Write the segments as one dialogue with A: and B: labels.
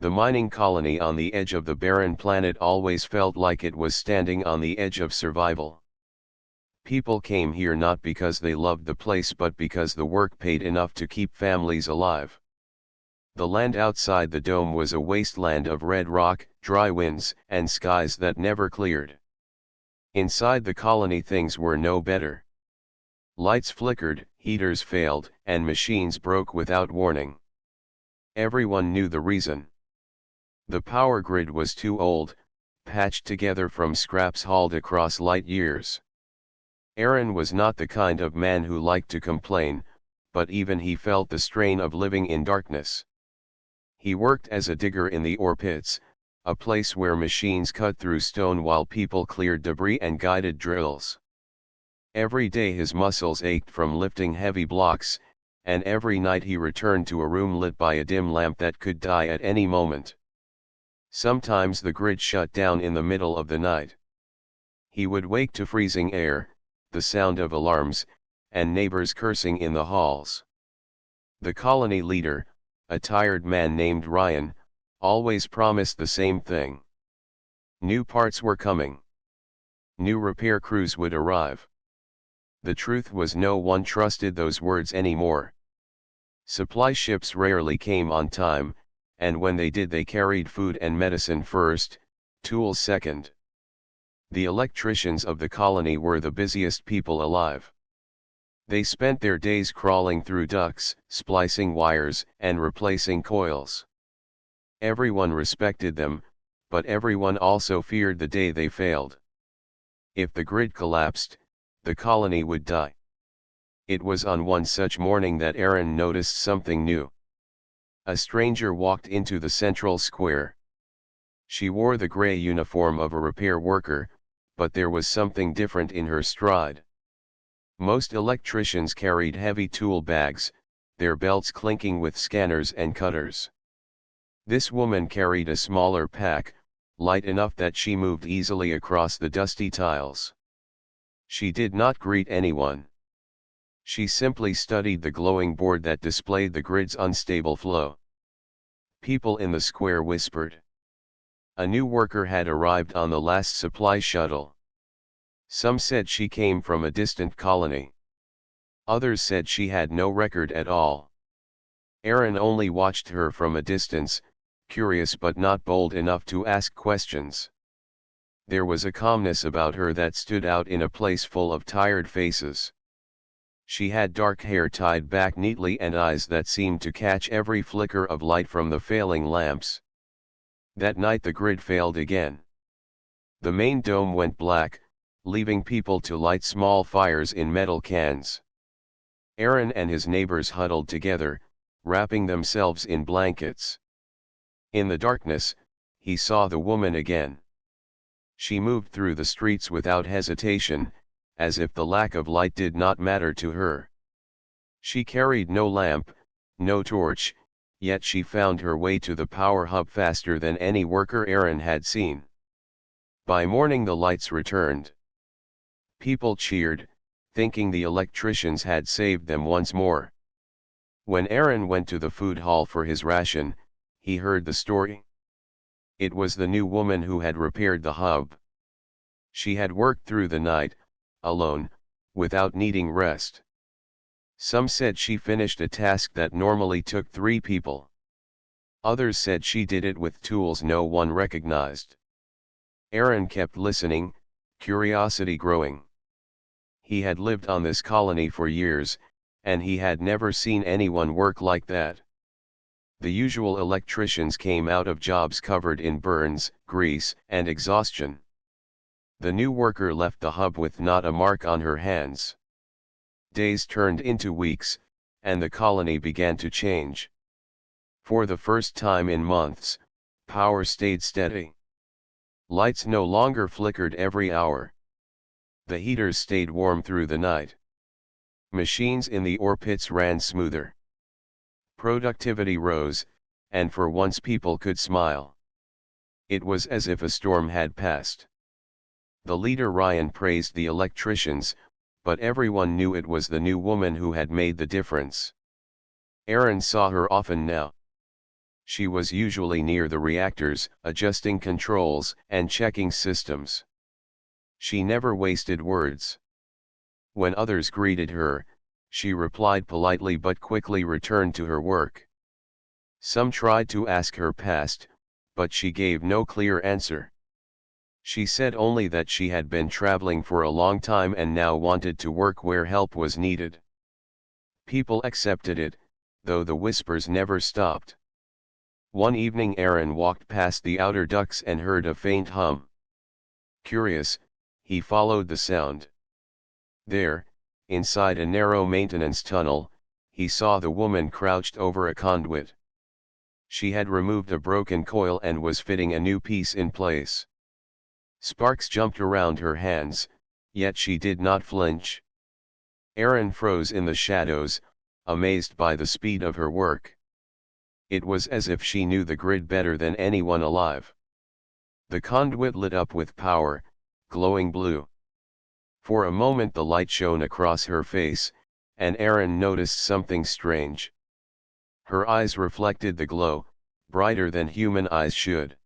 A: The mining colony on the edge of the barren planet always felt like it was standing on the edge of survival. People came here not because they loved the place but because the work paid enough to keep families alive. The land outside the dome was a wasteland of red rock, dry winds, and skies that never cleared. Inside the colony things were no better. Lights flickered, heaters failed, and machines broke without warning. Everyone knew the reason. The power grid was too old, patched together from scraps hauled across light years. Aaron was not the kind of man who liked to complain, but even he felt the strain of living in darkness. He worked as a digger in the ore pits, a place where machines cut through stone while people cleared debris and guided drills. Every day his muscles ached from lifting heavy blocks, and every night he returned to a room lit by a dim lamp that could die at any moment. Sometimes the grid shut down in the middle of the night. He would wake to freezing air, the sound of alarms, and neighbors cursing in the halls. The colony leader, a tired man named Ryan, always promised the same thing. New parts were coming. New repair crews would arrive. The truth was no one trusted those words anymore. Supply ships rarely came on time, and when they did they carried food and medicine first, tools second. The electricians of the colony were the busiest people alive. They spent their days crawling through ducts, splicing wires, and replacing coils. Everyone respected them, but everyone also feared the day they failed. If the grid collapsed, the colony would die. It was on one such morning that Aaron noticed something new. A stranger walked into the central square. She wore the gray uniform of a repair worker, but there was something different in her stride. Most electricians carried heavy tool bags, their belts clinking with scanners and cutters. This woman carried a smaller pack, light enough that she moved easily across the dusty tiles. She did not greet anyone. She simply studied the glowing board that displayed the grid's unstable flow. People in the square whispered. A new worker had arrived on the last supply shuttle. Some said she came from a distant colony. Others said she had no record at all. Aaron only watched her from a distance, curious but not bold enough to ask questions. There was a calmness about her that stood out in a place full of tired faces. She had dark hair tied back neatly and eyes that seemed to catch every flicker of light from the failing lamps. That night the grid failed again. The main dome went black, leaving people to light small fires in metal cans. Aaron and his neighbors huddled together, wrapping themselves in blankets. In the darkness, he saw the woman again. She moved through the streets without hesitation, as if the lack of light did not matter to her. She carried no lamp, no torch, yet she found her way to the power hub faster than any worker Aaron had seen. By morning the lights returned. People cheered, thinking the electricians had saved them once more. When Aaron went to the food hall for his ration, he heard the story. It was the new woman who had repaired the hub. She had worked through the night, alone, without needing rest. Some said she finished a task that normally took 3 people. Others said she did it with tools no one recognized. Aaron kept listening, curiosity growing. He had lived on this colony for years, and he had never seen anyone work like that. The usual electricians came out of jobs covered in burns, grease, and exhaustion. The new worker left the hub with not a mark on her hands. Days turned into weeks, and the colony began to change. For the first time in months, power stayed steady. Lights no longer flickered every hour. The heaters stayed warm through the night. Machines in the ore pits ran smoother. Productivity rose, and for once people could smile. It was as if a storm had passed. The leader Ryan praised the electricians, but everyone knew it was the new woman who had made the difference. Aaron saw her often now. She was usually near the reactors, adjusting controls and checking systems. She never wasted words. When others greeted her, she replied politely but quickly returned to her work. Some tried to ask her past, but she gave no clear answer. She said only that she had been traveling for a long time and now wanted to work where help was needed. People accepted it, though the whispers never stopped. One evening Aaron walked past the outer ducts and heard a faint hum. Curious, he followed the sound. There, inside a narrow maintenance tunnel, he saw the woman crouched over a conduit. She had removed a broken coil and was fitting a new piece in place. Sparks jumped around her hands, yet she did not flinch. Aaron froze in the shadows, amazed by the speed of her work. It was as if she knew the grid better than anyone alive. The conduit lit up with power, glowing blue. For a moment the light shone across her face, and Aaron noticed something strange. Her eyes reflected the glow, brighter than human eyes should.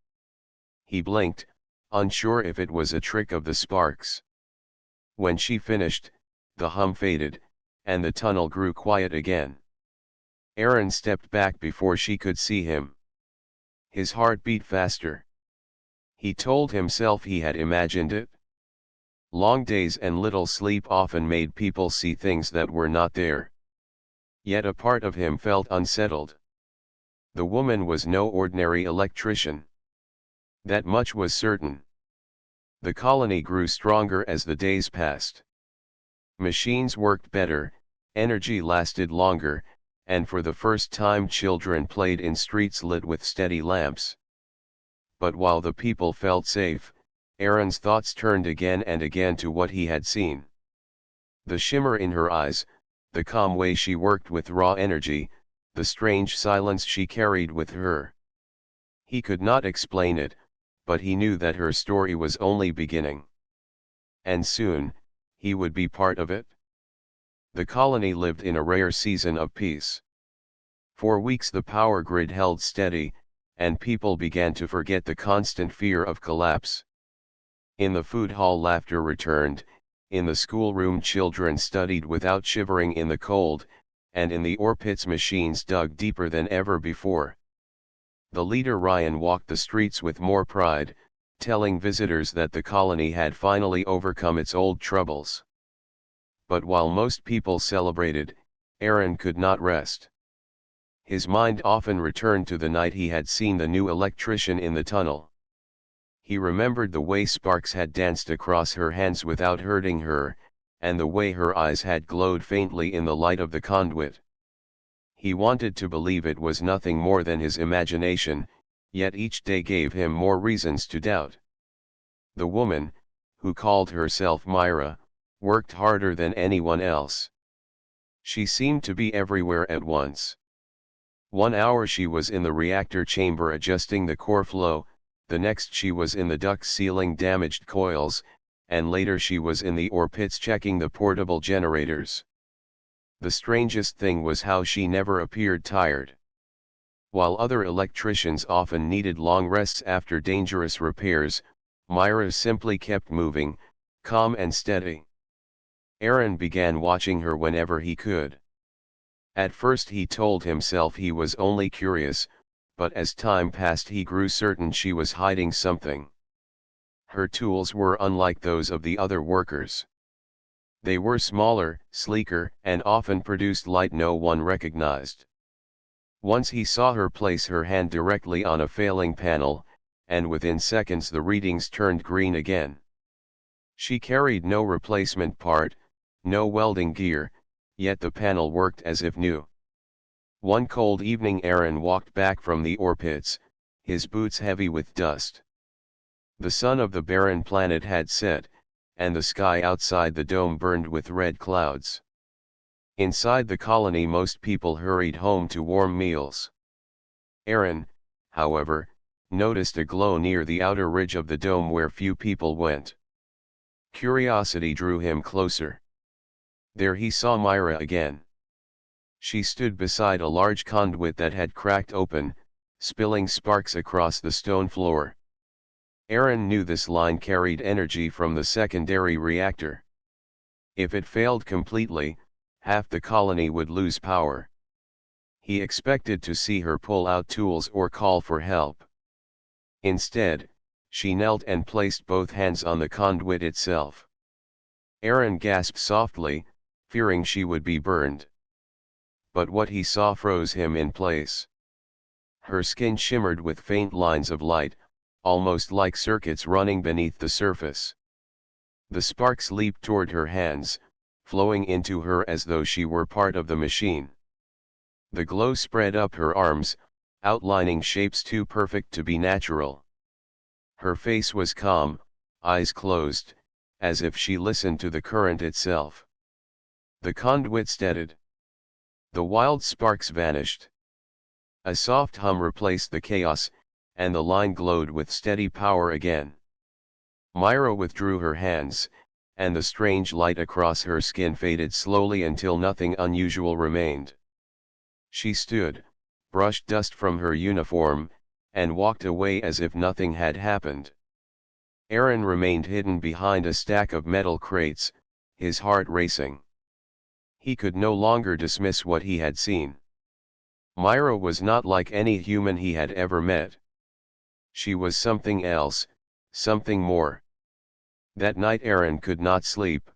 A: He blinked, unsure if it was a trick of the sparks. When she finished, the hum faded, and the tunnel grew quiet again. Aaron stepped back before she could see him. His heart beat faster. He told himself he had imagined it. Long days and little sleep often made people see things that were not there. Yet a part of him felt unsettled. The woman was no ordinary electrician. That much was certain. The colony grew stronger as the days passed. Machines worked better, energy lasted longer, and for the first time children played in streets lit with steady lamps. But while the people felt safe, Aaron's thoughts turned again and again to what he had seen. The shimmer in her eyes, the calm way she worked with raw energy, the strange silence she carried with her. He could not explain it, but he knew that her story was only beginning. And soon, he would be part of it. The colony lived in a rare season of peace. For weeks the power grid held steady, and people began to forget the constant fear of collapse. In the food hall laughter returned, in the schoolroom children studied without shivering in the cold, and in the ore pits machines dug deeper than ever before. The leader Ryan walked the streets with more pride, telling visitors that the colony had finally overcome its old troubles. But while most people celebrated, Aaron could not rest. His mind often returned to the night he had seen the new electrician in the tunnel. He remembered the way sparks had danced across her hands without hurting her, and the way her eyes had glowed faintly in the light of the conduit. He wanted to believe it was nothing more than his imagination, yet each day gave him more reasons to doubt. The woman, who called herself Myra, worked harder than anyone else. She seemed to be everywhere at once. 1 hour she was in the reactor chamber adjusting the core flow, the next she was in the duct sealing damaged coils, and later she was in the ore pits checking the portable generators. The strangest thing was how she never appeared tired. While other electricians often needed long rests after dangerous repairs, Myra simply kept moving, calm and steady. Aaron began watching her whenever he could. At first he told himself he was only curious, but as time passed he grew certain she was hiding something. Her tools were unlike those of the other workers. They were smaller, sleeker, and often produced light no one recognized. Once he saw her place her hand directly on a failing panel, and within seconds the readings turned green again. She carried no replacement part, no welding gear, yet the panel worked as if new. One cold evening Aaron walked back from the ore pits, his boots heavy with dust. The sun of the barren planet had set, and the sky outside the dome burned with red clouds. Inside the colony most people hurried home to warm meals. Aaron, however, noticed a glow near the outer ridge of the dome where few people went. Curiosity drew him closer. There he saw Myra again. She stood beside a large conduit that had cracked open, spilling sparks across the stone floor. Aaron knew this line carried energy from the secondary reactor. If it failed completely, half the colony would lose power. He expected to see her pull out tools or call for help. Instead, she knelt and placed both hands on the conduit itself. Aaron gasped softly, fearing she would be burned. But what he saw froze him in place. Her skin shimmered with faint lines of light, almost like circuits running beneath the surface. The sparks leaped toward her hands, flowing into her as though she were part of the machine. The glow spread up her arms, outlining shapes too perfect to be natural. Her face was calm, eyes closed, as if she listened to the current itself. The conduit steadied. The wild sparks vanished. A soft hum replaced the chaos, and the line glowed with steady power again. Myra withdrew her hands, and the strange light across her skin faded slowly until nothing unusual remained. She stood, brushed dust from her uniform, and walked away as if nothing had happened. Aaron remained hidden behind a stack of metal crates, his heart racing. He could no longer dismiss what he had seen. Myra was not like any human he had ever met. She was something else, something more. That night Aaron could not sleep.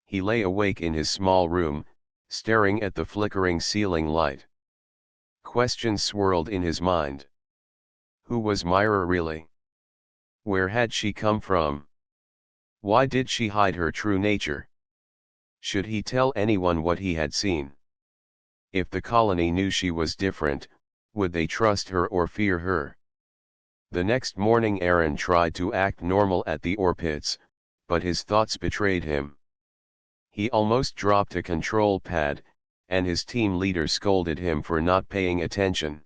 A: He lay awake in his small room, staring at the flickering ceiling light. Questions swirled in his mind. Who was Myra really? Where had she come from? Why did she hide her true nature? Should he tell anyone what he had seen? If the colony knew she was different, would they trust her or fear her? The next morning Aaron tried to act normal at the ore pits, but his thoughts betrayed him. He almost dropped a control pad, and his team leader scolded him for not paying attention.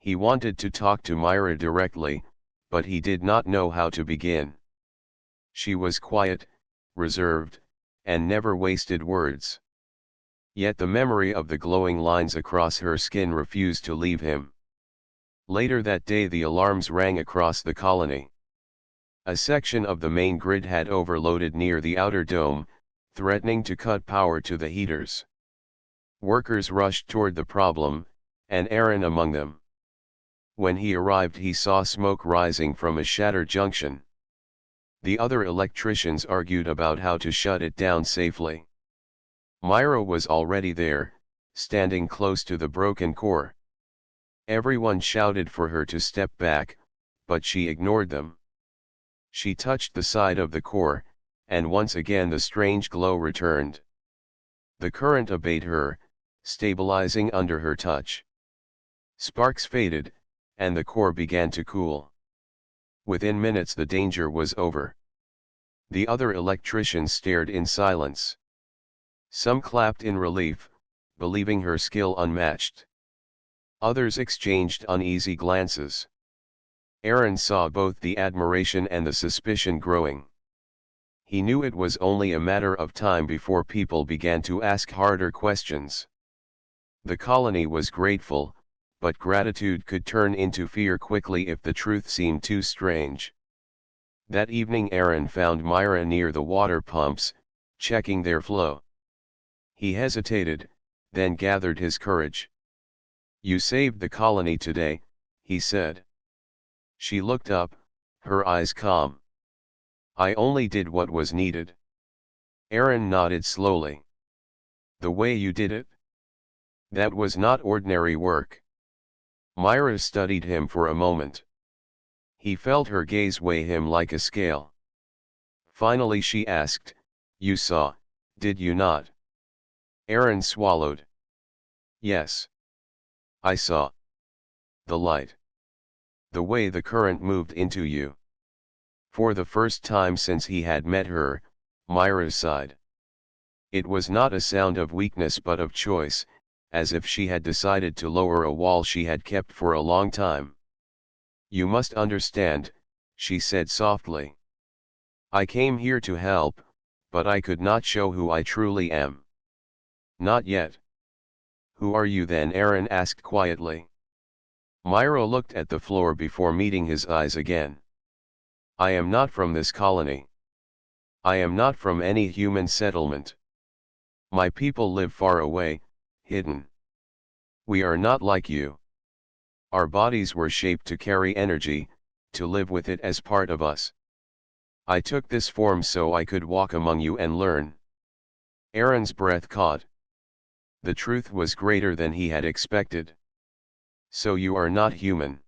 A: He wanted to talk to Myra directly, but he did not know how to begin. She was quiet, reserved, and never wasted words. Yet the memory of the glowing lines across her skin refused to leave him. Later that day the alarms rang across the colony. A section of the main grid had overloaded near the outer dome, threatening to cut power to the heaters. Workers rushed toward the problem, and Aaron among them. When he arrived he saw smoke rising from a shattered junction. The other electricians argued about how to shut it down safely. Myra was already there, standing close to the broken core. Everyone shouted for her to step back, but she ignored them. She touched the side of the core, and once again the strange glow returned. The current obeyed her, stabilizing under her touch. Sparks faded, and the core began to cool. Within minutes the danger was over. The other electricians stared in silence. Some clapped in relief, believing her skill unmatched. Others exchanged uneasy glances. Aaron saw both the admiration and the suspicion growing. He knew it was only a matter of time before people began to ask harder questions. The colony was grateful, but gratitude could turn into fear quickly if the truth seemed too strange. That evening Aaron found Myra near the water pumps, checking their flow. He hesitated, then gathered his courage. "You saved the colony today," he said. She looked up, her eyes calm. "I only did what was needed." Aaron nodded slowly. "The way you did it? That was not ordinary work." Myra studied him for a moment. He felt her gaze weigh him like a scale. Finally she asked, "You saw, did you not?" Aaron swallowed. "Yes. I saw. The light. The way the current moved into you." For the first time since he had met her, Myra sighed. It was not a sound of weakness but of choice, as if she had decided to lower a wall she had kept for a long time. "You must understand," she said softly. "I came here to help, but I could not show who I truly am. Not yet." "Who are you then?" Aaron asked quietly. Myra looked at the floor before meeting his eyes again. I am not from this colony. I am not from any human settlement. My people live far away, hidden. We are not like you. Our bodies were shaped to carry energy, to live with it as part of us. I took this form so I could walk among you and learn. Aaron's breath caught. The truth was greater than he had expected. So you are not human.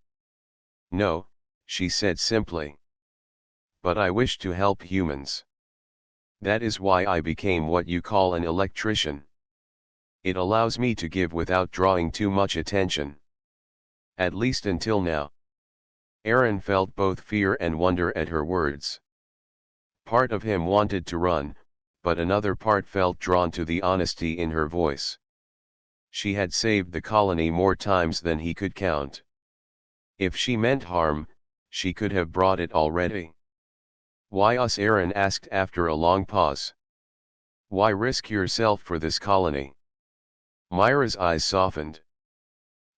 A: No, she said simply. But I wish to help humans. That is why I became what you call an electrician. It allows me to give without drawing too much attention. At least until now. Aaron felt both fear and wonder at her words. Part of him wanted to run, but another part felt drawn to the honesty in her voice. She had saved the colony more times than he could count. If she meant harm, she could have brought it already. Why us? Aaron asked after a long pause. Why risk yourself for this colony? Myra's eyes softened.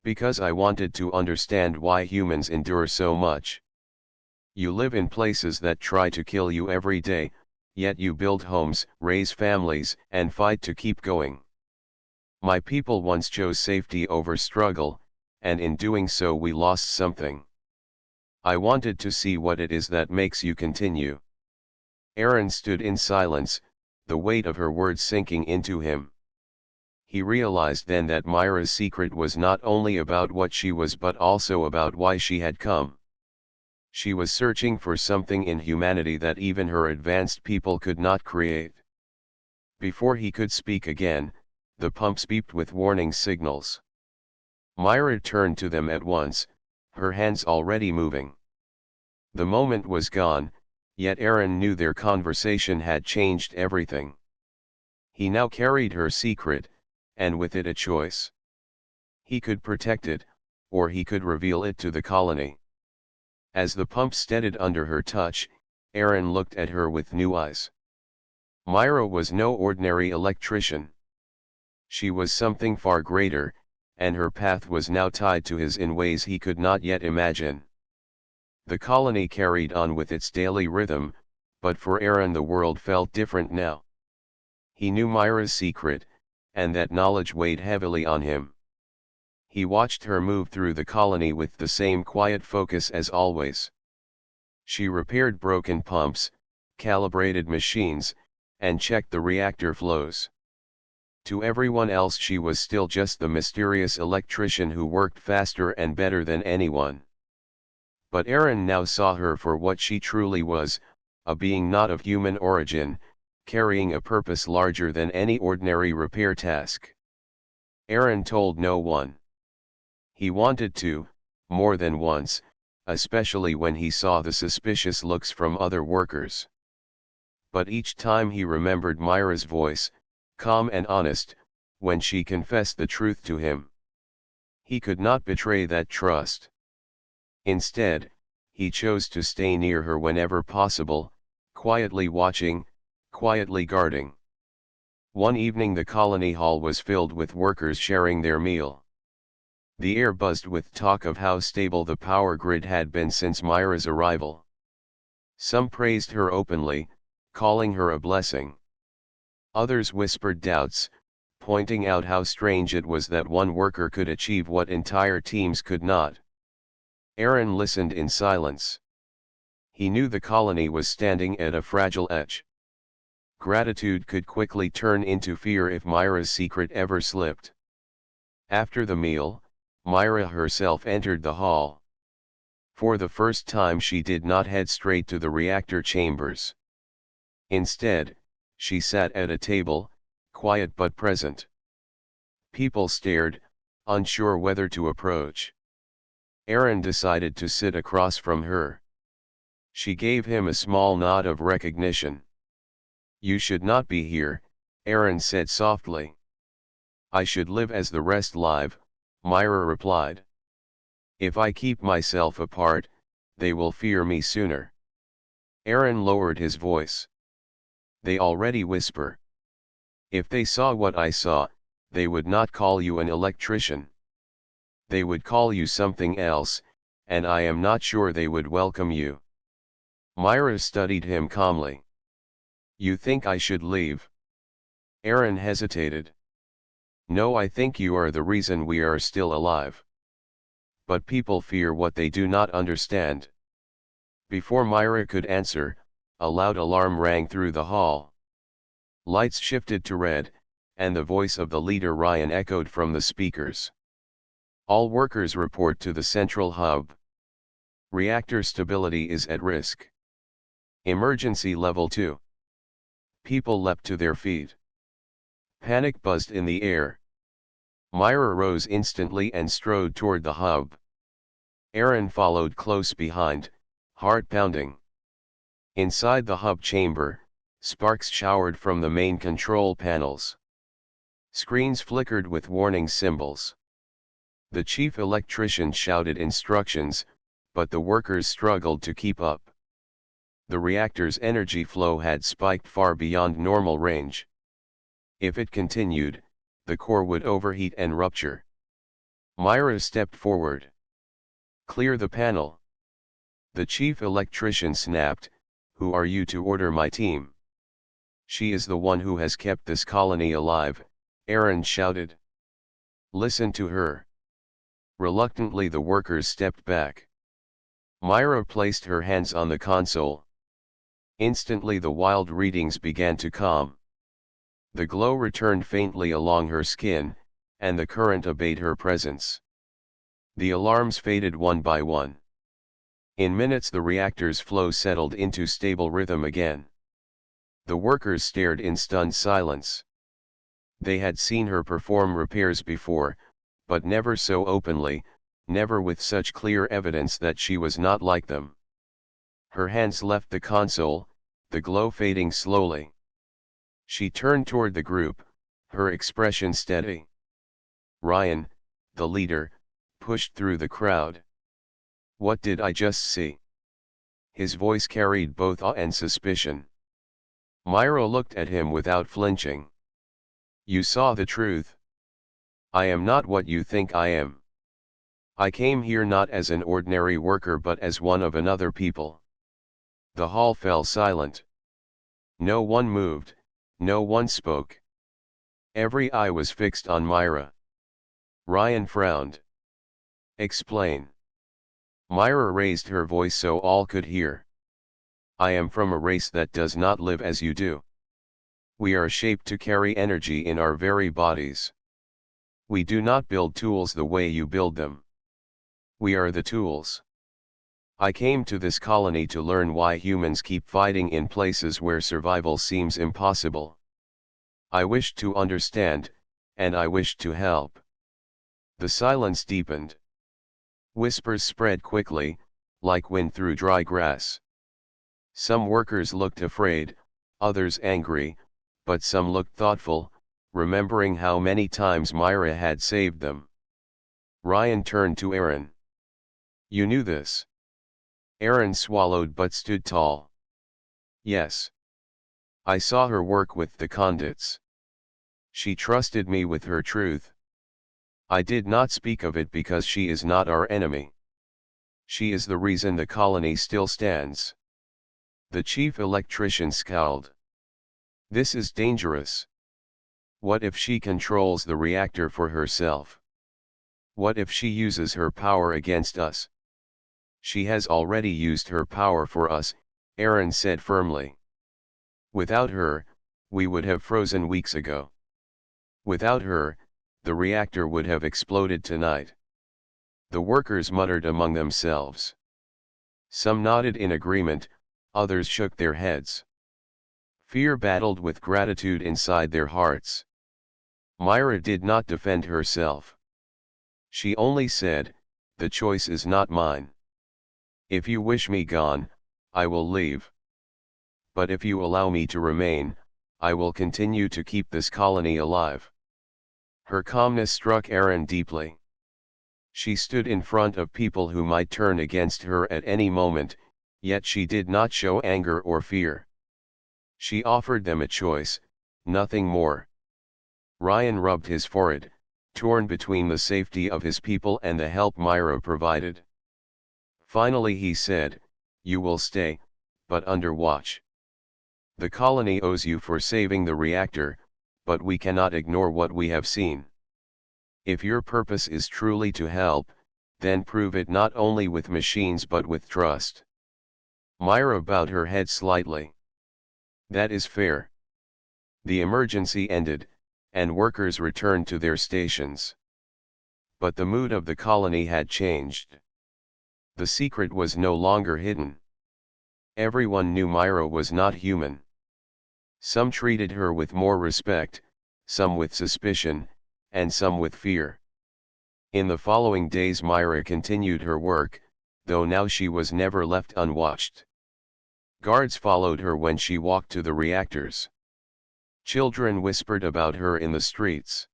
A: Because I wanted to understand why humans endure so much. You live in places that try to kill you every day, yet you build homes, raise families, and fight to keep going. My people once chose safety over struggle, and in doing so we lost something. I wanted to see what it is that makes you continue. Aaron stood in silence, the weight of her words sinking into him. He realized then that Myra's secret was not only about what she was but also about why she had come. She was searching for something in humanity that even her advanced people could not create. Before he could speak again, the pumps beeped with warning signals. Myra turned to them at once, her hands already moving. The moment was gone, yet Aaron knew their conversation had changed everything. He now carried her secret, and with it a choice. He could protect it, or he could reveal it to the colony. As the pump steadied under her touch, Aaron looked at her with new eyes. Myra was no ordinary electrician. She was something far greater, and her path was now tied to his in ways he could not yet imagine. The colony carried on with its daily rhythm, but for Aaron the world felt different now. He knew Myra's secret, and that knowledge weighed heavily on him. He watched her move through the colony with the same quiet focus as always. She repaired broken pumps, calibrated machines, and checked the reactor flows. To everyone else she was still just the mysterious electrician who worked faster and better than anyone. But Aaron now saw her for what she truly was, a being not of human origin, carrying a purpose larger than any ordinary repair task. Aaron told no one. He wanted to, more than once, especially when he saw the suspicious looks from other workers. But each time he remembered Myra's voice, calm and honest, when she confessed the truth to him. He could not betray that trust. Instead, he chose to stay near her whenever possible, quietly watching, quietly guarding. One evening the colony hall was filled with workers sharing their meal. The air buzzed with talk of how stable the power grid had been since Myra's arrival. Some praised her openly, calling her a blessing. Others whispered doubts, pointing out how strange it was that one worker could achieve what entire teams could not. Aaron listened in silence. He knew the colony was standing at a fragile edge. Gratitude could quickly turn into fear if Myra's secret ever slipped. After the meal, Myra herself entered the hall. For the first time she did not head straight to the reactor chambers. Instead, she sat at a table, quiet but present. People stared, unsure whether to approach. Aaron decided to sit across from her. She gave him a small nod of recognition. You should not be here, Aaron said softly. I should live as the rest live, Myra replied. If I keep myself apart, they will fear me sooner. Aaron lowered his voice. They already whisper. If they saw what I saw, they would not call you an electrician. They would call you something else, and I am not sure they would welcome you. Myra studied him calmly. You think I should leave? Aaron hesitated. No, I think you are the reason we are still alive. But people fear what they do not understand. Before Myra could answer, a loud alarm rang through the hall. Lights shifted to red, and the voice of the leader Ryan echoed from the speakers. All workers report to the central hub. Reactor stability is at risk. Emergency level 2. People leapt to their feet. Panic buzzed in the air. Myra rose instantly and strode toward the hub. Aaron followed close behind, heart pounding. Inside the hub chamber, sparks showered from the main control panels. Screens flickered with warning symbols. The chief electrician shouted instructions, but the workers struggled to keep up. The reactor's energy flow had spiked far beyond normal range. If it continued, the core would overheat and rupture. Myra stepped forward. Clear the panel. The chief electrician snapped, Who are you to order my team? She is the one who has kept this colony alive, Aaron shouted. Listen to her. Reluctantly the workers stepped back. Myra placed her hands on the console. Instantly the wild readings began to calm. The glow returned faintly along her skin, and the current obeyed her presence. The alarms faded one by one. In minutes the reactor's flow settled into stable rhythm again. The workers stared in stunned silence. They had seen her perform repairs before, but never so openly, never with such clear evidence that she was not like them. Her hands left the console, the glow fading slowly. She turned toward the group, her expression steady. Ryan, the leader, pushed through the crowd. What did I just see? His voice carried both awe and suspicion. Myra looked at him without flinching. You saw the truth. I am not what you think I am. I came here not as an ordinary worker but as one of another people. The hall fell silent. No one moved, no one spoke. Every eye was fixed on Myra. Ryan frowned. Explain. Myra raised her voice so all could hear. I am from a race that does not live as you do. We are shaped to carry energy in our very bodies. We do not build tools the way you build them. We are the tools. I came to this colony to learn why humans keep fighting in places where survival seems impossible. I wished to understand, and I wished to help. The silence deepened. Whispers spread quickly, like wind through dry grass. Some workers looked afraid, others angry, but some looked thoughtful, remembering how many times Myra had saved them. Ryan turned to Aaron. You knew this. Aaron swallowed but stood tall. Yes. I saw her work with the conduits. She trusted me with her truth. I did not speak of it because she is not our enemy. She is the reason the colony still stands. The chief electrician scowled. This is dangerous. What if she controls the reactor for herself? What if she uses her power against us? She has already used her power for us, Aaron said firmly. Without her, we would have frozen weeks ago. Without her, the reactor would have exploded tonight. The workers muttered among themselves. Some nodded in agreement, others shook their heads. Fear battled with gratitude inside their hearts. Myra did not defend herself. She only said, the choice is not mine. If you wish me gone, I will leave. But if you allow me to remain, I will continue to keep this colony alive. Her calmness struck Aaron deeply. She stood in front of people who might turn against her at any moment, yet she did not show anger or fear. She offered them a choice, nothing more. Ryan rubbed his forehead, torn between the safety of his people and the help Myra provided. Finally he said, "You will stay, but under watch. The colony owes you for saving the reactor, but we cannot ignore what we have seen. If your purpose is truly to help, then prove it not only with machines but with trust." Myra bowed her head slightly. "That is fair." The emergency ended, and workers returned to their stations. But the mood of the colony had changed. The secret was no longer hidden. Everyone knew Myra was not human. Some treated her with more respect, some with suspicion, and some with fear. In the following days Myra continued her work, though now she was never left unwatched. Guards followed her when she walked to the reactors. Children whispered about her in the streets.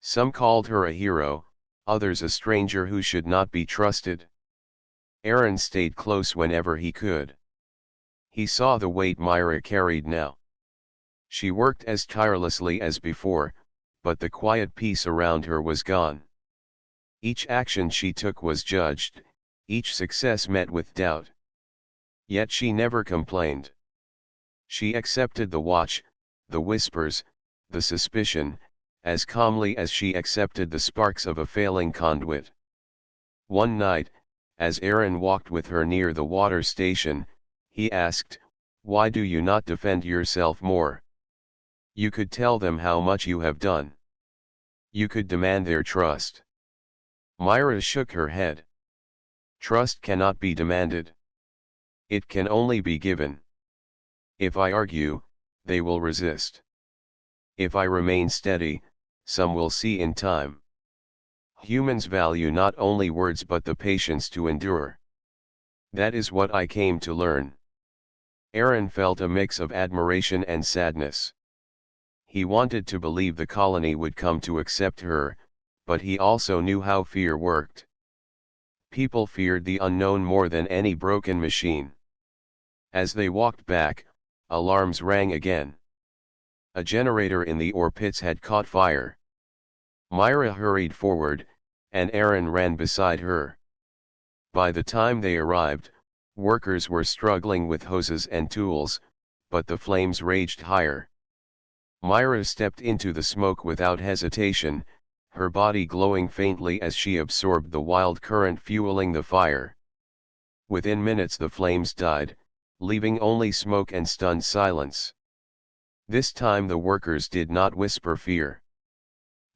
A: Some called her a hero, others a stranger who should not be trusted. Aaron stayed close whenever he could. He saw the weight Myra carried now. She worked as tirelessly as before, but the quiet peace around her was gone. Each action she took was judged, each success met with doubt. Yet she never complained. She accepted the watch, the whispers, the suspicion, as calmly as she accepted the sparks of a failing conduit. One night, as Aaron walked with her near the water station, he asked, "Why do you not defend yourself more? You could tell them how much you have done. You could demand their trust." Myra shook her head. "Trust cannot be demanded. It can only be given. If I argue, they will resist. If I remain steady, some will see in time. Humans value not only words but the patience to endure. That is what I came to learn." Aaron felt a mix of admiration and sadness. He wanted to believe the colony would come to accept her, but he also knew how fear worked. People feared the unknown more than any broken machine. As they walked back, alarms rang again. A generator in the ore pits had caught fire. Myra hurried forward, and Aaron ran beside her. By the time they arrived, workers were struggling with hoses and tools, but the flames raged higher. Myra stepped into the smoke without hesitation, her body glowing faintly as she absorbed the wild current fueling the fire. Within minutes the flames died, leaving only smoke and stunned silence. This time the workers did not whisper fear.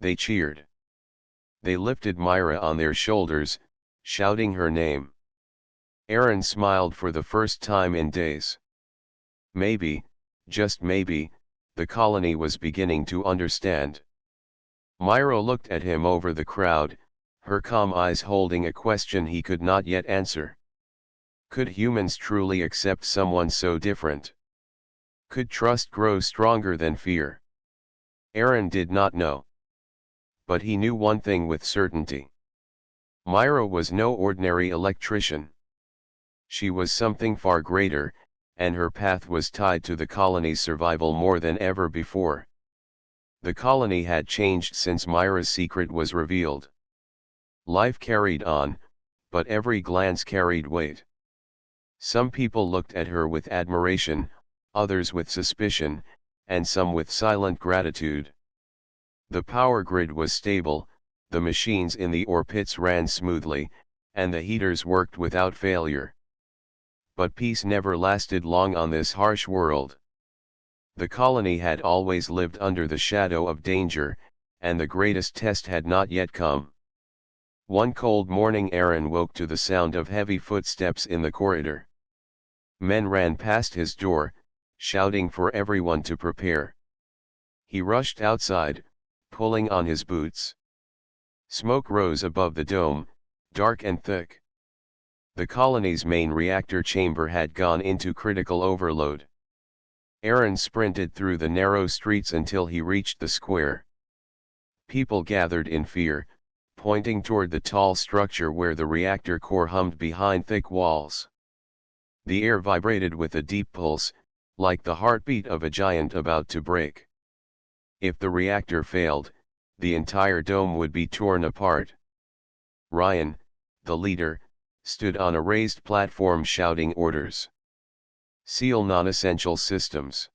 A: They cheered. They lifted Myra on their shoulders, shouting her name. Aaron smiled for the first time in days. Maybe, just maybe, the colony was beginning to understand. Myra looked at him over the crowd, her calm eyes holding a question he could not yet answer. Could humans truly accept someone so different? Could trust grow stronger than fear? Aaron did not know. But he knew one thing with certainty. Myra was no ordinary electrician. She was something far greater, and her path was tied to the colony's survival more than ever before. The colony had changed since Myra's secret was revealed. Life carried on, but every glance carried weight. Some people looked at her with admiration, others with suspicion, and some with silent gratitude. The power grid was stable, the machines in the ore pits ran smoothly, and the heaters worked without failure. But peace never lasted long on this harsh world. The colony had always lived under the shadow of danger, and the greatest test had not yet come. One cold morning Aaron woke to the sound of heavy footsteps in the corridor. Men ran past his door, shouting for everyone to prepare. He rushed outside, pulling on his boots. Smoke rose above the dome, dark and thick. The colony's main reactor chamber had gone into critical overload. Aaron sprinted through the narrow streets until he reached the square. People gathered in fear, pointing toward the tall structure where the reactor core hummed behind thick walls. The air vibrated with a deep pulse, like the heartbeat of a giant about to break. If the reactor failed, the entire dome would be torn apart. Ryan, the leader, stood on a raised platform shouting orders. Seal non-essential systems.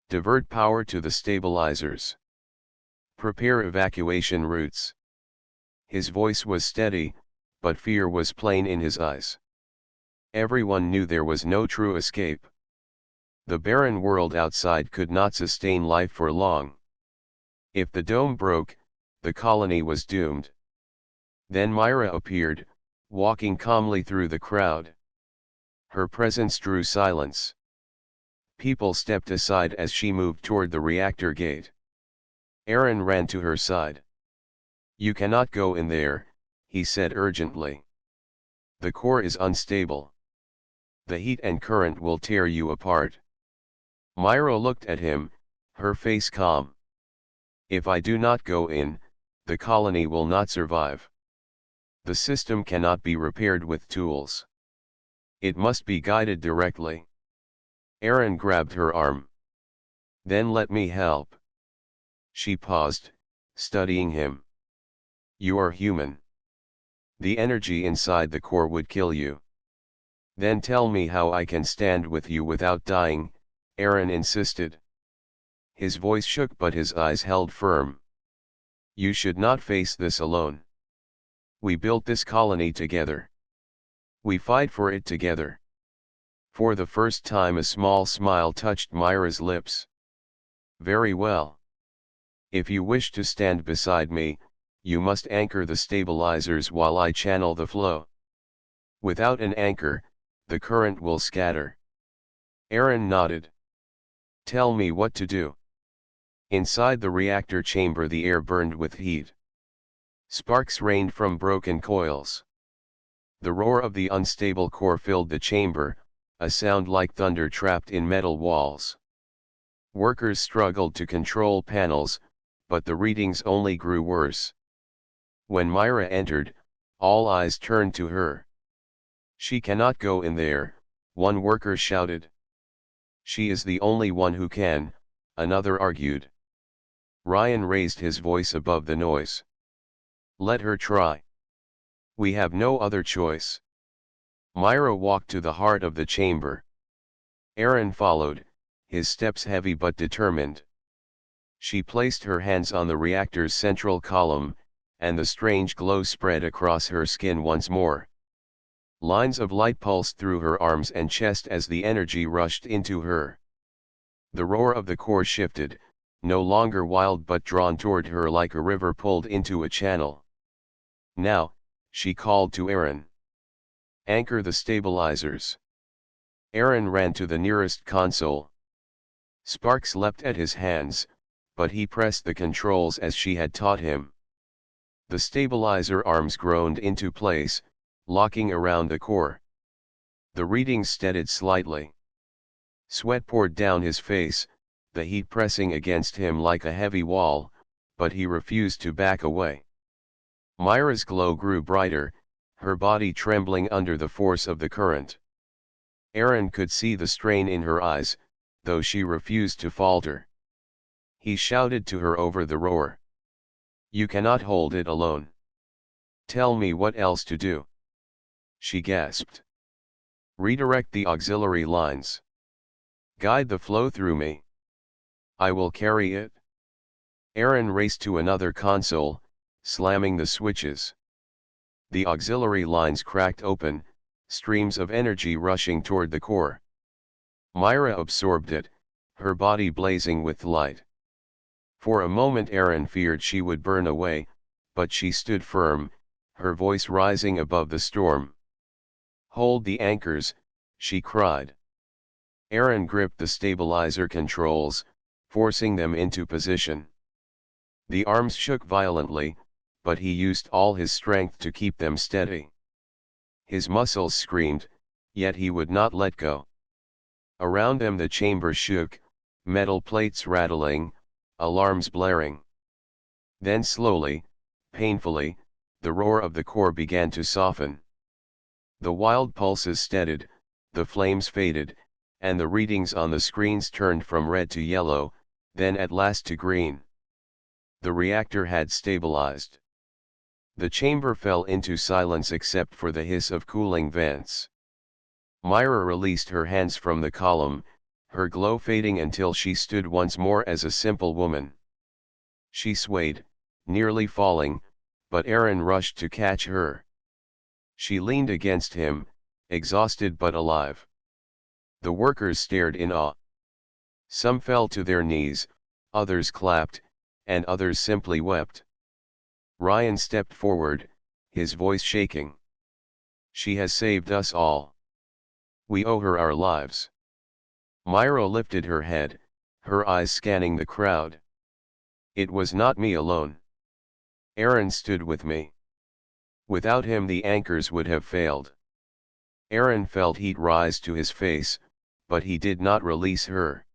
A: Divert power to the stabilizers. Prepare evacuation routes. His voice was steady, but fear was plain in his eyes. Everyone knew there was no true escape. The barren world outside could not sustain life for long. If the dome broke, the colony was doomed. Then Myra appeared, walking calmly through the crowd. Her presence drew silence. People stepped aside as she moved toward the reactor gate. Aaron ran to her side. "You cannot go in there," he said urgently. "The core is unstable. The heat and current will tear you apart." Myra looked at him, her face calm. "If I do not go in, the colony will not survive. The system cannot be repaired with tools. It must be guided directly." Aaron grabbed her arm. "Then let me help." She paused, studying him. "You are human. The energy inside the core would kill you." "Then tell me how I can stand with you without dying," Aaron insisted. His voice shook but his eyes held firm. "You should not face this alone. We built this colony together. We fight for it together." For the first time a small smile touched Myra's lips. "Very well. If you wish to stand beside me, you must anchor the stabilizers while I channel the flow. Without an anchor, the current will scatter." Aaron nodded. "Tell me what to do." Inside the reactor chamber the air burned with heat. Sparks rained from broken coils. The roar of the unstable core filled the chamber, a sound like thunder trapped in metal walls. Workers struggled to control panels, but the readings only grew worse. When Myra entered, all eyes turned to her. "She cannot go in there," one worker shouted. "She is the only one who can," another argued. Ryan raised his voice above the noise. "Let her try. We have no other choice." Myra walked to the heart of the chamber. Aaron followed, his steps heavy but determined. She placed her hands on the reactor's central column, and the strange glow spread across her skin once more. Lines of light pulsed through her arms and chest as the energy rushed into her. The roar of the core shifted, no longer wild but drawn toward her like a river pulled into a channel. "Now," she called to Aaron. "Anchor the stabilizers." Aaron ran to the nearest console. Sparks leapt at his hands, but he pressed the controls as she had taught him. The stabilizer arms groaned into place, locking around the core. The readings steadied slightly. Sweat poured down his face, the heat pressing against him like a heavy wall, but he refused to back away. Myra's glow grew brighter, her body trembling under the force of the current. Aaron could see the strain in her eyes, though she refused to falter. He shouted to her over the roar. "You cannot hold it alone. Tell me what else to do." She gasped. "Redirect the auxiliary lines. Guide the flow through me. I will carry it." Aaron raced to another console, slamming the switches. The auxiliary lines cracked open, streams of energy rushing toward the core. Myra absorbed it, her body blazing with light. For a moment Aaron feared she would burn away, but she stood firm, her voice rising above the storm. "Hold the anchors," she cried. Aaron gripped the stabilizer controls, forcing them into position. The arms shook violently, but he used all his strength to keep them steady. His muscles screamed, yet he would not let go. Around them the chamber shook, metal plates rattling, alarms blaring. Then slowly, painfully, the roar of the core began to soften. The wild pulses steadied, the flames faded, and the readings on the screens turned from red to yellow, then at last to green. The reactor had stabilized. The chamber fell into silence except for the hiss of cooling vents. Myra released her hands from the column, her glow fading until she stood once more as a simple woman. She swayed, nearly falling, but Aaron rushed to catch her. She leaned against him, exhausted but alive. The workers stared in awe. Some fell to their knees, others clapped, and others simply wept. Ryan stepped forward, his voice shaking. "She has saved us all. We owe her our lives." Myra lifted her head, her eyes scanning the crowd. "It was not me alone. Aaron stood with me. Without him the anchors would have failed." Aaron felt heat rise to his face, but he did not release her.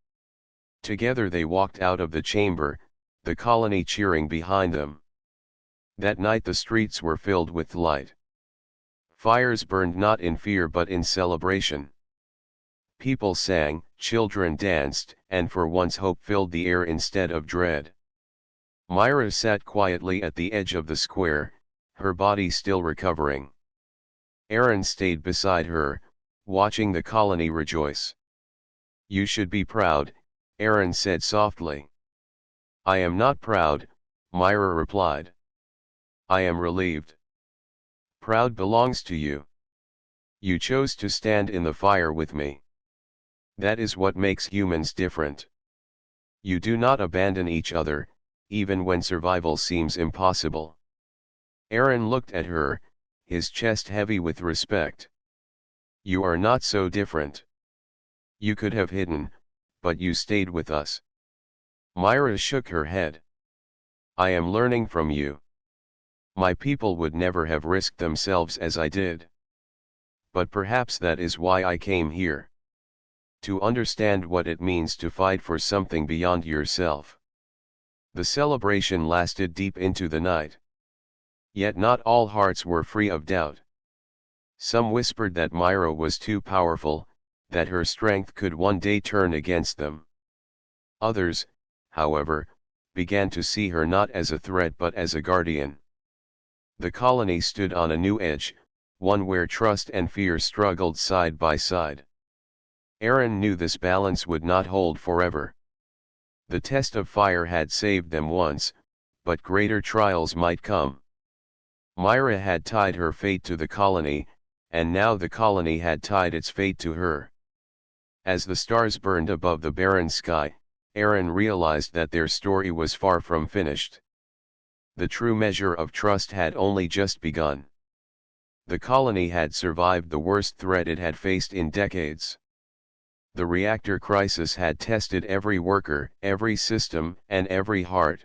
A: Together they walked out of the chamber, the colony cheering behind them. That night the streets were filled with light. Fires burned not in fear but in celebration. People sang, children danced, and for once hope filled the air instead of dread. Myra sat quietly at the edge of the square, her body still recovering. Aaron stayed beside her, watching the colony rejoice. "You should be proud," Aaron said softly. "I am not proud," Myra replied. "I am relieved. Proud belongs to you. You chose to stand in the fire with me. That is what makes humans different. You do not abandon each other, even when survival seems impossible." Aaron looked at her, his chest heavy with respect. "You are not so different. You could have hidden, but you stayed with us." Myra shook her head. "I am learning from you. My people would never have risked themselves as I did. But perhaps that is why I came here. To understand what it means to fight for something beyond yourself." The celebration lasted deep into the night. Yet not all hearts were free of doubt. Some whispered that Myra was too powerful, that her strength could one day turn against them. Others, however, began to see her not as a threat but as a guardian. The colony stood on a new edge, one where trust and fear struggled side by side. Aaron knew this balance would not hold forever. The test of fire had saved them once, but greater trials might come. Myra had tied her fate to the colony, and now the colony had tied its fate to her. As the stars burned above the barren sky, Aaron realized that their story was far from finished. The true measure of trust had only just begun. The colony had survived the worst threat it had faced in decades. The reactor crisis had tested every worker, every system, and every heart.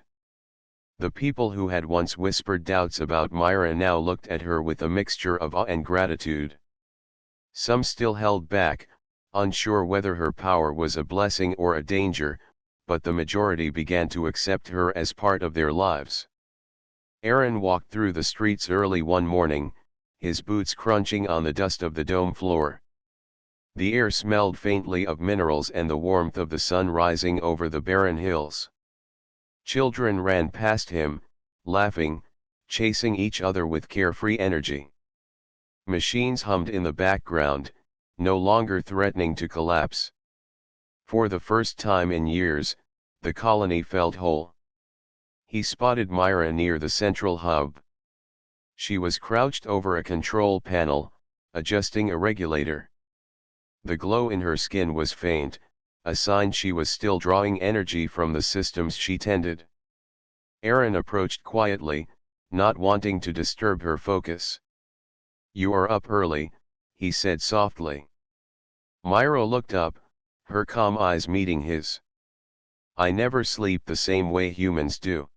A: The people who had once whispered doubts about Myra now looked at her with a mixture of awe and gratitude. Some still held back, unsure whether her power was a blessing or a danger, but the majority began to accept her as part of their lives. Aaron walked through the streets early one morning, his boots crunching on the dust of the dome floor. The air smelled faintly of minerals and the warmth of the sun rising over the barren hills. Children ran past him, laughing, chasing each other with carefree energy. Machines hummed in the background, no longer threatening to collapse. For the first time in years, the colony felt whole. He spotted Myra near the central hub. She was crouched over a control panel, adjusting a regulator. The glow in her skin was faint, a sign she was still drawing energy from the systems she tended. Aaron approached quietly, not wanting to disturb her focus. "You are up early," he said softly. Myra looked up, her calm eyes meeting his. "I never sleep the same way humans do.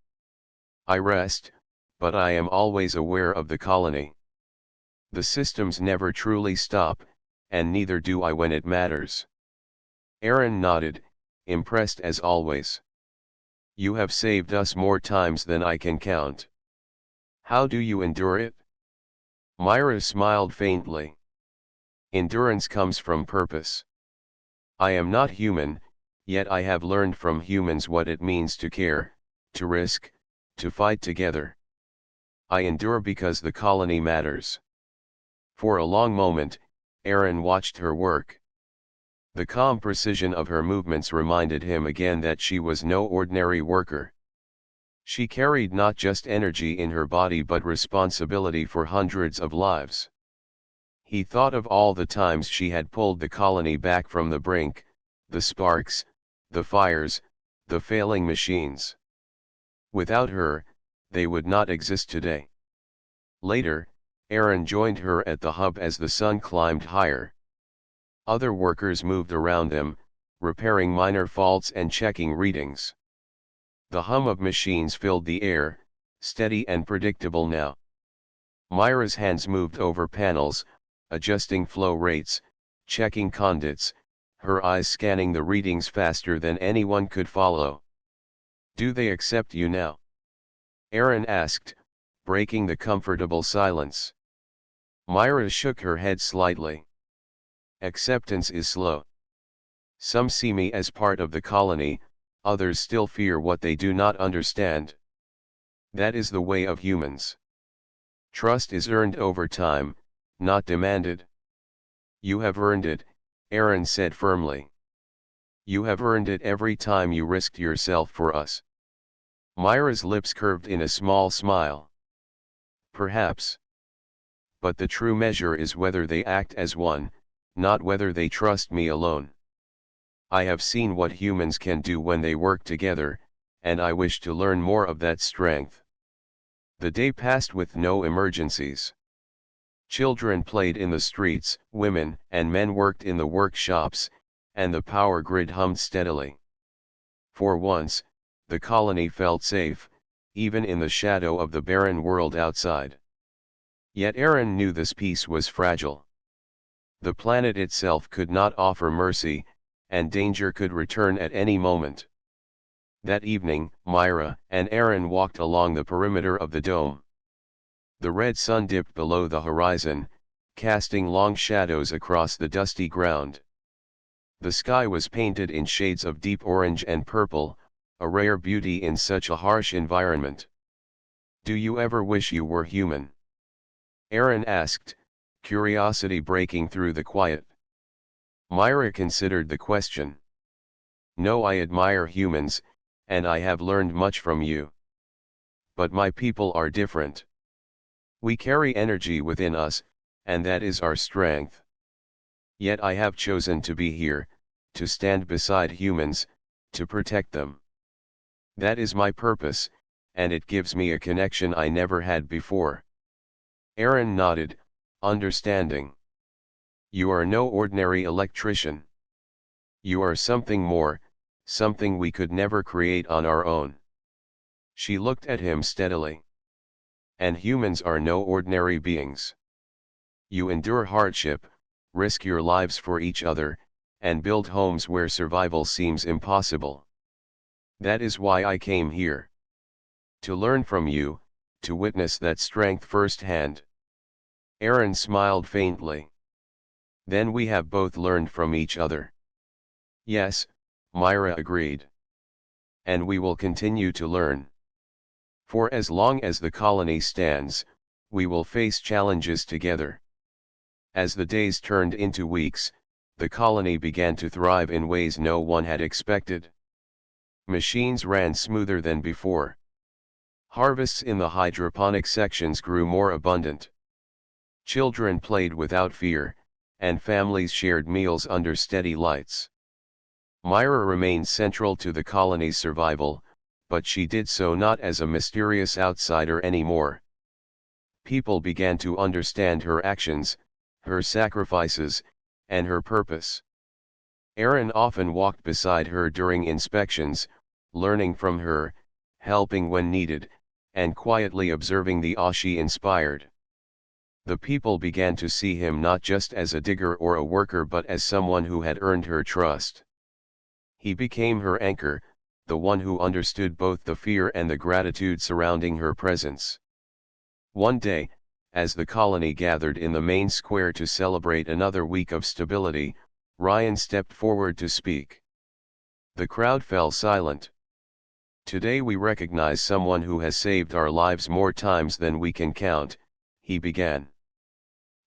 A: I rest, but I am always aware of the colony. The systems never truly stop, and neither do I when it matters." Aaron nodded, impressed as always. "You have saved us more times than I can count. How do you endure it?" Myra smiled faintly. "Endurance comes from purpose. I am not human, yet I have learned from humans what it means to care, to risk, to fight together. I endure because the colony matters. For a long moment, Aaron watched her work. The calm precision of her movements reminded him again that she was no ordinary worker. She carried not just energy in her body but responsibility for hundreds of lives. He thought of all the times she had pulled the colony back from the brink, the sparks, the fires, the failing machines. Without her, they would not exist today. Later, Aaron joined her at the hub as the sun climbed higher. Other workers moved around them, repairing minor faults and checking readings. The hum of machines filled the air, steady and predictable now. Myra's hands moved over panels, adjusting flow rates, checking conduits, her eyes scanning the readings faster than anyone could follow. "Do they accept you now?" Aaron asked, breaking the comfortable silence. Myra shook her head slightly. "Acceptance is slow. Some see me as part of the colony, others still fear what they do not understand. That is the way of humans. Trust is earned over time, not demanded." "You have earned it," Aaron said firmly. "You have earned it every time you risked yourself for us." Myra's lips curved in a small smile. "Perhaps. But the true measure is whether they act as one, not whether they trust me alone. I have seen what humans can do when they work together, and I wish to learn more of that strength." The day passed with no emergencies. Children played in the streets, women and men worked in the workshops, and the power grid hummed steadily. For once, the colony felt safe, even in the shadow of the barren world outside. Yet Aaron knew this peace was fragile. The planet itself could not offer mercy, and danger could return at any moment. That evening, Myra and Aaron walked along the perimeter of the dome. The red sun dipped below the horizon, casting long shadows across the dusty ground. The sky was painted in shades of deep orange and purple, a rare beauty in such a harsh environment. "Do you ever wish you were human?" Aaron asked, curiosity breaking through the quiet. Myra considered the question. "No, I admire humans, and I have learned much from you. But my people are different. We carry energy within us, and that is our strength. Yet I have chosen to be here, to stand beside humans, to protect them. That is my purpose, and it gives me a connection I never had before." Aaron nodded, understanding. "You are no ordinary electrician. You are something more, something we could never create on our own." She looked at him steadily. "And humans are no ordinary beings. You endure hardship, risk your lives for each other, and build homes where survival seems impossible. That is why I came here. To learn from you, to witness that strength firsthand." Aaron smiled faintly. "Then we have both learned from each other." "Yes," Myra agreed. "And we will continue to learn. For as long as the colony stands, we will face challenges together." As the days turned into weeks, the colony began to thrive in ways no one had expected. Machines ran smoother than before. Harvests in the hydroponic sections grew more abundant. Children played without fear, and families shared meals under steady lights. Myra remained central to the colony's survival, but she did so not as a mysterious outsider anymore. People began to understand her actions, her sacrifices, and her purpose. Aaron often walked beside her during inspections, learning from her, helping when needed, and quietly observing the awe she inspired. The people began to see him not just as a digger or a worker but as someone who had earned her trust. He became her anchor, the one who understood both the fear and the gratitude surrounding her presence. One day, as the colony gathered in the main square to celebrate another week of stability, Ryan stepped forward to speak. The crowd fell silent. Today we recognize someone who has saved our lives more times than we can count, he began.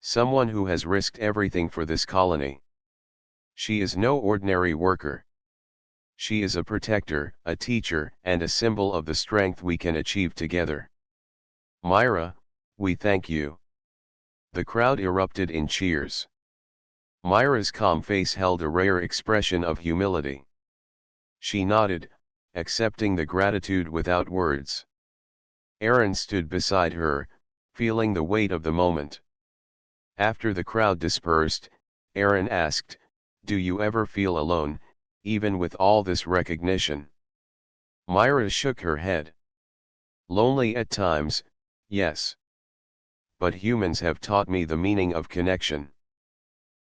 A: Someone who has risked everything for this colony. She is no ordinary worker. She is a protector, a teacher, and a symbol of the strength we can achieve together. Myra, we thank you. The crowd erupted in cheers. Myra's calm face held a rare expression of humility. She nodded, accepting the gratitude without words. Aaron stood beside her, feeling the weight of the moment. After the crowd dispersed, Aaron asked, "Do you ever feel alone, even with all this recognition?" Myra shook her head. "Lonely at times, yes. But humans have taught me the meaning of connection.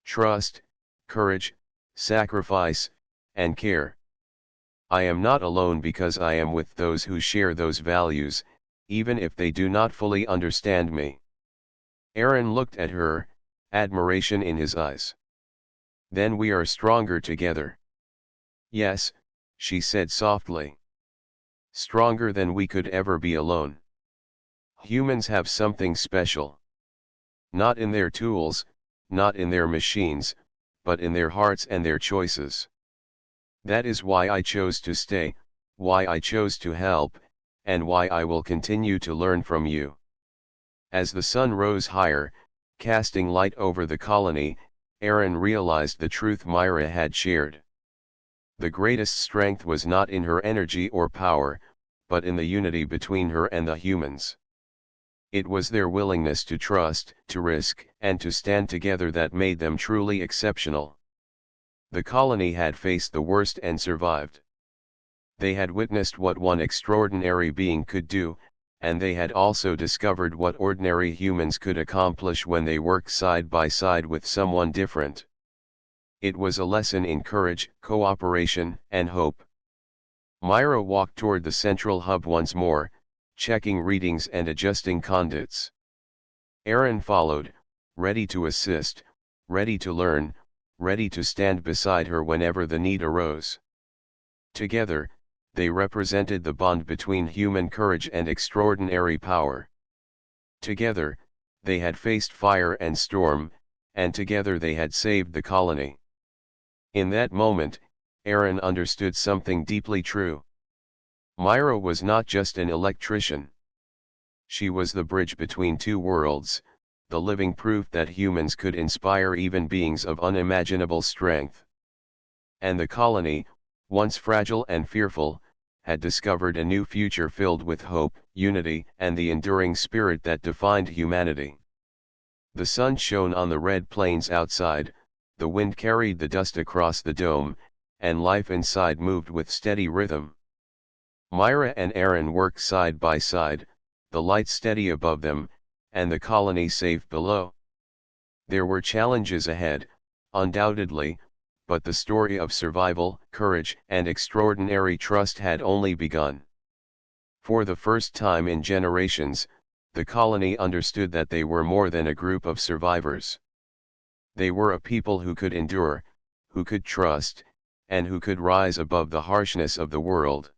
A: Trust, courage, sacrifice, and care. I am not alone because I am with those who share those values, even if they do not fully understand me." Aaron looked at her, admiration in his eyes. "Then we are stronger together." "Yes," she said softly. "Stronger than we could ever be alone. Humans have something special. Not in their tools, not in their machines, but in their hearts and their choices. That is why I chose to stay, why I chose to help, and why I will continue to learn from you." As the sun rose higher, casting light over the colony, Aaron realized the truth Myra had shared. The greatest strength was not in her energy or power, but in the unity between her and the humans. It was their willingness to trust, to risk, and to stand together that made them truly exceptional. The colony had faced the worst and survived. They had witnessed what one extraordinary being could do, and they had also discovered what ordinary humans could accomplish when they worked side by side with someone different. It was a lesson in courage, cooperation, and hope. Myra walked toward the central hub once more, checking readings and adjusting conduits. Aaron followed, ready to assist, ready to learn, ready to stand beside her whenever the need arose. Together, they represented the bond between human courage and extraordinary power. Together, they had faced fire and storm, and together they had saved the colony. In that moment, Aaron understood something deeply true. Myra was not just an electrician. She was the bridge between two worlds, the living proof that humans could inspire even beings of unimaginable strength. And the colony, once fragile and fearful, had discovered a new future filled with hope, unity, and the enduring spirit that defined humanity. The sun shone on the red plains outside, the wind carried the dust across the dome, and life inside moved with steady rhythm. Myra and Aaron worked side by side, the light steady above them, and the colony safe below. There were challenges ahead, undoubtedly, but the story of survival, courage, and extraordinary trust had only begun. For the first time in generations, the colony understood that they were more than a group of survivors. They were a people who could endure, who could trust, and who could rise above the harshness of the world.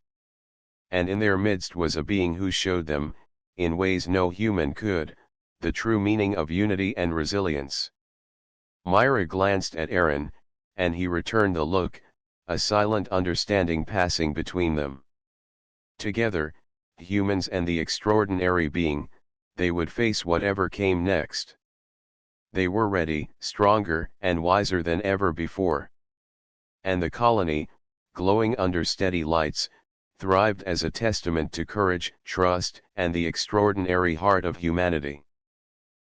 A: And in their midst was a being who showed them, in ways no human could, the true meaning of unity and resilience. Myra glanced at Aaron, and he returned the look, a silent understanding passing between them. Together, humans and the extraordinary being, they would face whatever came next. They were ready, stronger, and wiser than ever before. And the colony, glowing under steady lights, thrived as a testament to courage, trust, and the extraordinary heart of humanity.